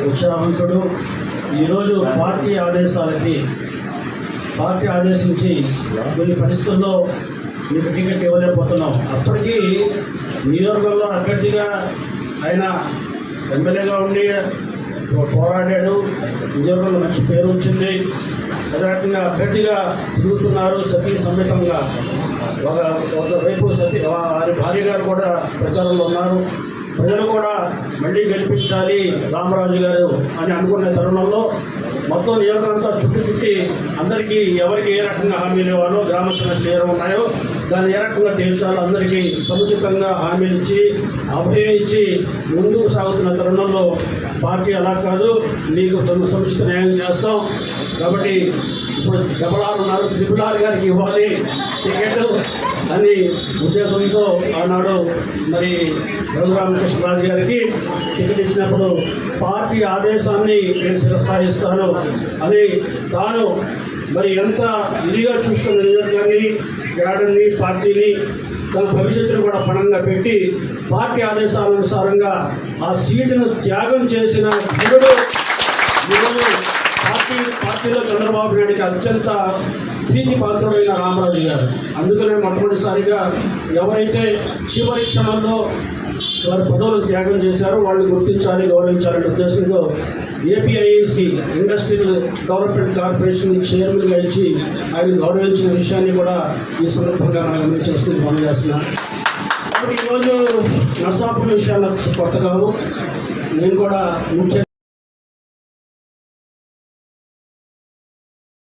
ఉత్సాహవంతుడు. ఈరోజు పార్టీ ఆదేశించి కొన్ని పరిస్థితుల్లో మీకు టికెట్ ఇవ్వలేకపోతున్నాం. అప్పటికీ నియోజకవర్గంలో అభ్యర్థిగా ఆయన ఎమ్మెల్యేగా ఉండి పోరాడాడు. నియోజకవర్గంలో మంచి పేరు వచ్చింది. అదే రకంగా అభ్యర్థిగా తిరుగుతున్నారు సతీ సమేతంగా. రేపు వారి భార్య గారు కూడా ప్రచారంలో ఉన్నారు. ప్రజలు కూడా మళ్ళీ గెలిపించాలి రామరాజు గారు అని అనుకునే తరుణంలో మొత్తం నియోజకవర్గంతా చుట్టి అందరికీ ఎవరికి ఏ రకంగా హామీలు ఇవ్వాలో, గ్రామ సమస్యలు ఏ ఉన్నాయో దాన్ని ఏ రకంగా తీర్చాలో అందరికీ సముచితంగా హామీలు ఇచ్చి అభయం ఇచ్చి ముందుకు సాగుతున్న తరుణంలో పార్టీ అలా కాదు, నీకు సముచిత న్యాయం చేస్తాం కాబట్టి ఇప్పుడు డబల్ త్రిపుల్ గారికి ఇవ్వాలి టికెట్ అని ఉద్దేశంతో ఆనాడు మరి రఘురామకృష్ణరాజు గారికి టికెట్ ఇచ్చినప్పుడు పార్టీ ఆదేశాన్ని నేను శిరస్థాయిస్తాను అని తాను మరి ఎంత ఇదిగా చూస్తున్న నియోజకవర్గాన్ని, క్యాడర్ని, పార్టీని, తన భవిష్యత్తును కూడా పణంగా పెట్టి పార్టీ ఆదేశానుసారంగా ఆ సీటును త్యాగం చేసిన ధీరుడు ఈరోజు పార్టీలో చంద్రబాబు నాయుడికి అత్యంత ప్రీతిపాత్రుడైన రామరాజు గారు. అందుకనే మొట్టమొదటిసారిగా ఎవరైతే చివరి క్షణంలో వారి పదవులను త్యాగం చేశారో వాళ్ళు గుర్తించాలి, గౌరవించాలనే ఉద్దేశంతో ఏపీఐఏసి ఇండస్ట్రియల్ డెవలప్మెంట్ కార్పొరేషన్ చైర్మన్గా ఇచ్చి ఆయన గౌరవించిన విషయాన్ని కూడా ఈ సందర్భంగా మనం చేసుకుని పనిచేస్తున్నాను. కాబట్టి ఈరోజు నర్సాపురం విషయాలు కొత్త కావు. నేను కూడా ముఖ్య